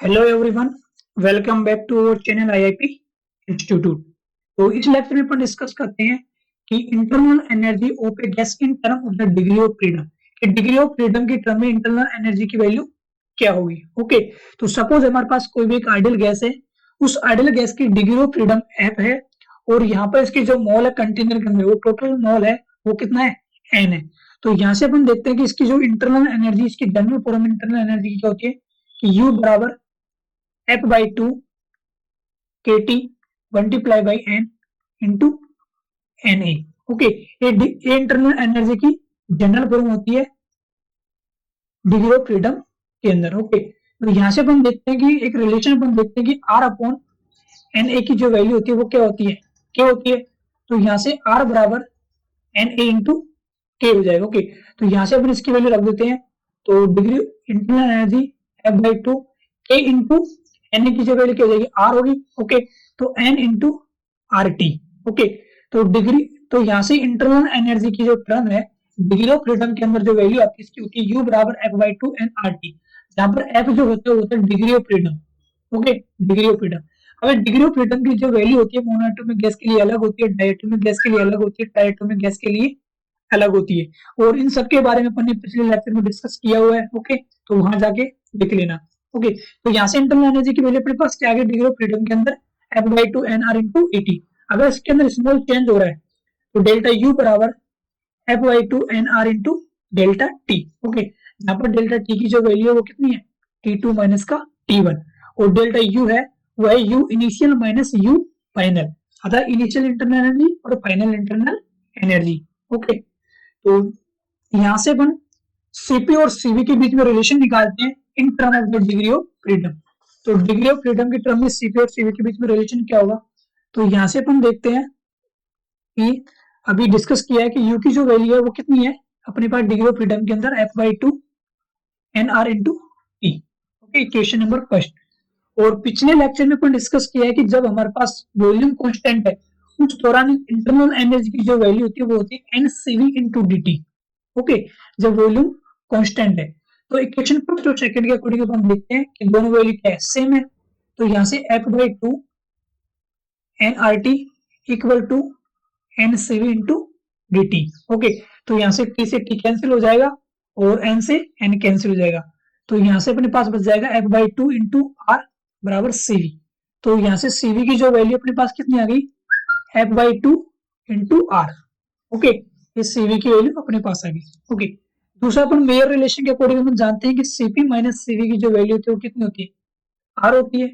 Hello everyone, welcome back to our channel IIP institute. तो इस lecture में अपन डिस्कस करते हैं कि internal energy of a gas in term of the degree of freedom. कि डिग्री ऑफ फ्रीडम की टर्म में इंटरनल एनर्जी की वैल्यू क्या होगी। ओके, तो सपोज हमारे पास कोई भी एक आइडियल गैस है, उस आइडियल गैस की डिग्री ऑफ फ्रीडम एफ है और यहाँ पर इसकी जो मोल है कंटेनर के अंदर, वो टोटल मोल है वो कितना है, एन है। तो यहाँ से अपन देखते हैं कि इसकी जो इंटरनल एनर्जी, इसकी जनरल फॉर्म इंटरनल एनर्जी की क्या होती है कि यू बराबर F by two K T multiply by N into N A. Okay, ये इंटरनल एनर्जी की जनरल फॉर्म होती है डिग्री ऑफ फ्रीडम के अंदर। ओके, तो यहां से अपन देखते हैं कि एक रिलेशन अपन देखते हैं कि आर अपॉन एन ए की जो वैल्यू होती है वो क्या होती है, क्या होती है। तो यहाँ से आर बराबर एन ए इंटू के हो जाएगा। ओके, तो यहाँ से अपन इसकी वैल्यू रख देते हैं। तो degree internal energy F by two के इंटू एन की जो वैल्यू क्या हो जाएगी, आर होगी। ओके, तो N into R T. Okay, तो डिग्री, तो यहाँ से इंटरनल एनर्जी की जो टर्म है डिग्री ऑफ फ्रीडम के अंदर जो वैल्यू आती है इसकी होती है यू बराबर F by two N R T, जहां पर एफ जो होता है वो होता है degree of freedom. Okay, degree of freedom. अब डिग्री ऑफ फ्रीडम की जो वैल्यू होती है मोनोएटॉमिक गैस के लिए अलग होती है, डायटोमिक गैस के लिए अलग होती है, ट्राइएटोमिक गैस के लिए अलग होती है। और इन सब के बारे में अपन ने पिछले लेक्चर में डिस्कस किया हुआ है। ओके, तो वहां जाके देख लेना। ओके, तो यहाँ से इंटरनल एनर्जी की वैल्यू अपने पास क्या आ गई डिग्री ऑफ फ्रीडम के अंदर F by two N R into A T. अगर इसके अंदर स्मॉल चेंज हो रहा है तो डेल्टा यू बराबर F by two N R into delta T. Okay, यहाँ पर डेल्टा टी की जो वैल्यू है वो कितनी है, टी टू माइनस का टी वन, और डेल्टा यू है वो है you initial minus you final, अर्थात इनिशियल इंटरनल एनर्जी और फाइनल इंटरनल एनर्जी। ओके, तो यहाँ से अपन सीपी और सीवी के बीच में रिलेशन निकालते हैं इन term of the degree of freedom. तो डिग्री ऑफ फ्रीडम की टर्म में सीपी और सीवी के बीच में रिलेशन क्या होगा। तो यहाँ से अपन देखते हैं कि अभी डिस्कस किया है कि यू की जो वैल्यू है वो कितनी है अपने पास डिग्री ऑफ फ्रीडम के अंदर F by two N R into T. Okay, equation number first. और पिछले लेक्चर में अपन डिस्कस किया है कि जब हमारे पास वॉल्यूम कांस्टेंट है उस दौरान इंटरनल एनर्जी की जो वैल्यू होती है वो होती है N CV into D T. Okay, जब वॉल्यूम कांस्टेंट है तो इक्वेशन फर्स्ट और सेकंड के अकॉर्डिंग अपन देखते हैं कि दोनों वैल्यू क्या है, सेम है। तो यहाँ से F by two N R T equal to N CV into D T. Okay, तो यहाँ से टी से टी कैंसिल हो जाएगा और एन से एन कैंसिल हो जाएगा। तो यहाँ से अपने पास बच जाएगा F by two into R बराबर सीवी। तो यहाँ से सीवी की जो वैल्यू अपने पास कितनी आ गई, F by two into R. Okay, ये सीवी की वैल्यू अपने पास आ गई। ओके, दूसरा अपन मेयर रिलेशन के अकॉर्डिंग हम जानते हैं कि सीपी माइनस सीवी की जो वैल्यू होती है वो कितनी होती है, आर होती है।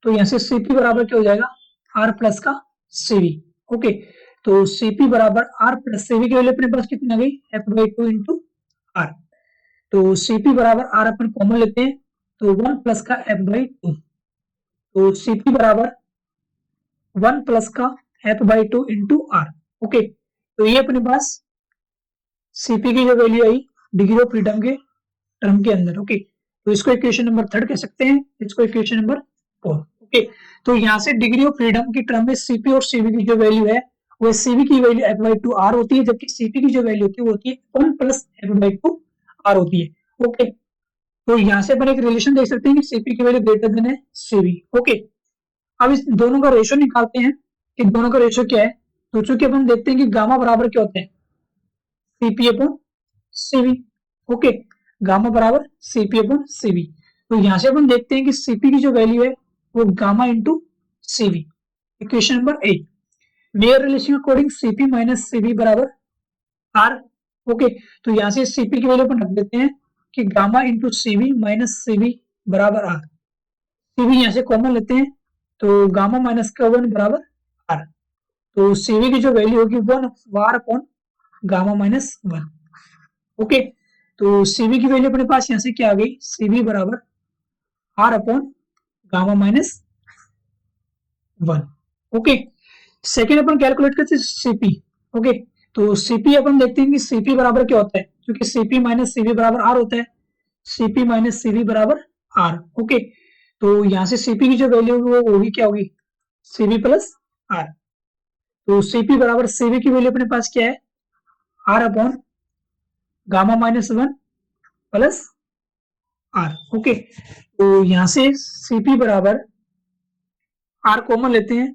तो यहाँ से सीपी बराबर क्या हो जाएगा, आर प्लस का सीवी। ओके, तो सीपी बराबर आर प्लस सीवी की वैल्यू अपने पास कितनी आ गई, F by two into R. तो सीपी बराबर आर अपन कॉमन लेते हैं तो वन प्लस का एफ बाई टू। तो सीपी बराबर वन प्लस का F by two into R. Okay, तो ये अपने पास सीपी की जो वैल्यू आई डिग्री ऑफ फ्रीडम के टर्म के अंदर। ओके, तो इसको इक्वेशन नंबर थर्ड कह सकते हैं, इसको इक्वेशन नंबर फोर। ओके, तो यहाँ से डिग्री ऑफ फ्रीडम की टर्म में सीपी और सीवी की जो वैल्यू है वो सीवी की value F by two R होती है, जबकि सीपी की जो वैल्यू होती है वो होती है one plus F by two R होती है। ओके, तो यहाँ से अपन एक रिलेशन देख सकते हैं कि सीपी की वैल्यू ग्रेटर देन है सीवी। ओके, अब इस दोनों का रेशो निकालते हैं कि दोनों का रेशो क्या है। तो चूंकि अपन देखते हैं कि गामा बराबर क्या होता है, CP upon CV. Okay, gamma बराबर सीपी अपॉन सीवी। तो यहां से अपन देखते हैं कि सीपी की जो वैल्यू है वो gamma into CV. Equation number 8, mayor relation according CP minus CV बराबर आर। ओके, तो यहां से सीपी की वैल्यू अपन रख देते हैं कि gamma into CV minus CV बराबर आर। सीवी यहां से कॉमन लेते हैं तो गामा माइनस का वन बराबर आर। तो सीवी की जो वैल्यू होगी one R upon gamma minus one. Okay, तो सीवी की वैल्यू अपने पास यहां से क्या आ गई, सीवी बराबर R upon gamma minus one. Okay, second अपन कैलकुलेट करते हैं सीपी। ओके, तो सीपी अपन देखते हैं कि सीपी बराबर क्या होता है, क्योंकि सीपी माइनस सीवी बराबर आर होता है। सीपी माइनस सीवी बराबर आर। ओके, तो यहां से सीपी की जो वैल्यू होगी वो होगी क्या होगी, सीवी प्लस आर। तो सीपी बराबर सीवी की वैल्यू अपने पास क्या है, R upon gamma minus one plus R. Okay, तो यहां से Cp बराबर R कॉमन लेते हैं,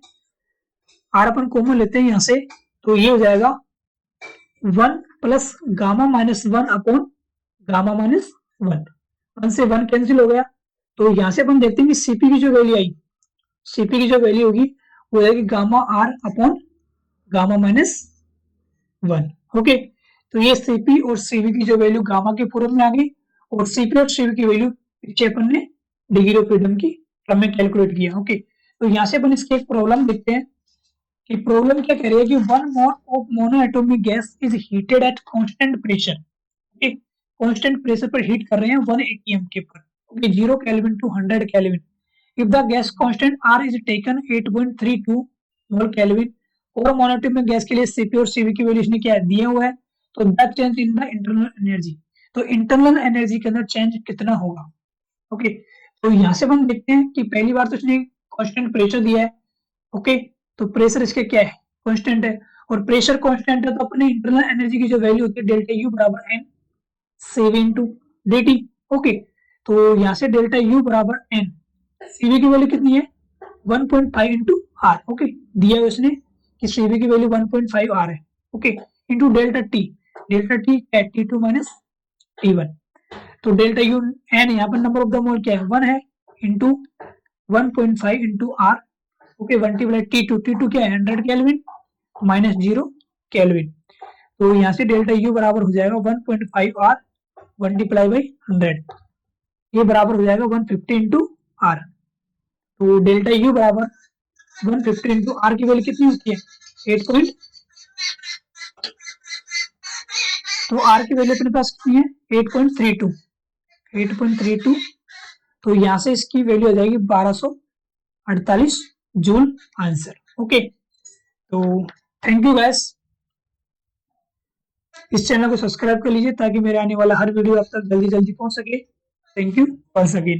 R अपन कॉमन लेते हैं यहाँ से, तो ये हो जाएगा 1 plus gamma minus 1 upon gamma minus 1, 1 से 1 कैंसिल हो गया। तो यहाँ से अपन देखते हैं कि Cp की जो वैल्यू आई, Cp की जो वैल्यू होगी वो जाएगी gamma R upon gamma minus 1। Okay, तो ये Cp और Cv की जो वैल्यू गामा के फॉर्म में आ गई, और Cp और Cv की वैल्यू पीछे अपन ने डिग्री ऑफ फ्रीडम की टर्म में कैलकुलेट किया। ओके, तो यहाँ से अपन इसकी एक प्रॉब्लम देखते हैं कि प्रॉब्लम क्या कह रही है कि 1 mole of monoatomic gas is heated at constant pressure. Okay, constant pressure पर हीट कर रहे हैं 180 एमके पर। Okay, 0 kelvin to 100 kelvin. If the gas constant R is taken 8.32 mole kelvin, और मोनोएटॉमिक गैस के लिए Cp और Cv की वैल्यू इसने क्या दिया हुआ है, तो the change in the internal energy, तो इंटरनल एनर्जी के अंदर चेंज कितना होगा। ओके, तो यहाँ से हम देखते हैं कि पहली बार तो इसने कांस्टेंट प्रेशर दिया है। ओके, तो प्रेशर इसके क्या है, कांस्टेंट है, और प्रेशर कांस्टेंट है, तो अपने इंटरनल एनर्जी की जो वैल्यू होती है डेल्टा यू बराबर N CV into dt। Okay, तो यहाँ से डेल्टा यू बराबर एन, सीवी की वैल्यू कितनी है 1.5 इंटू आर। ओके, दिया है उसने कि सीवी की वैल्यू 1.5 आर है। ओके, इंटू डेल्टा टी क्या है T2 माइनस T1, तो डेल्टा यू एन यहाँ पर नंबर ऑफ द मोल क्या है 1 है, into 1.5 into R. Okay, 1 T2 क्या है 100 केल्विन माइनस 0 केल्विन, तो यहाँ से डेल्टा यू बराबर हो जाएगा 1.5 आर 1/100, ये बराबर हो जाएगा 150 इंटू आर। तो डेल्टा यू बराबर 150 इंटू आर की वैल्यू कितनी होती है 8 पॉइंट, तो आर की वैल्यू अपने पास कितनी है 8.32, तो यहाँ से इसकी वैल्यू हो जाएगी 1248 जूल आंसर। ओके, तो थैंक यू गाइस, इस चैनल को सब्सक्राइब कर लीजिए ताकि मेरे आने वाला हर वीडियो आप तक जल्दी पहुंच सके। Thank you once again.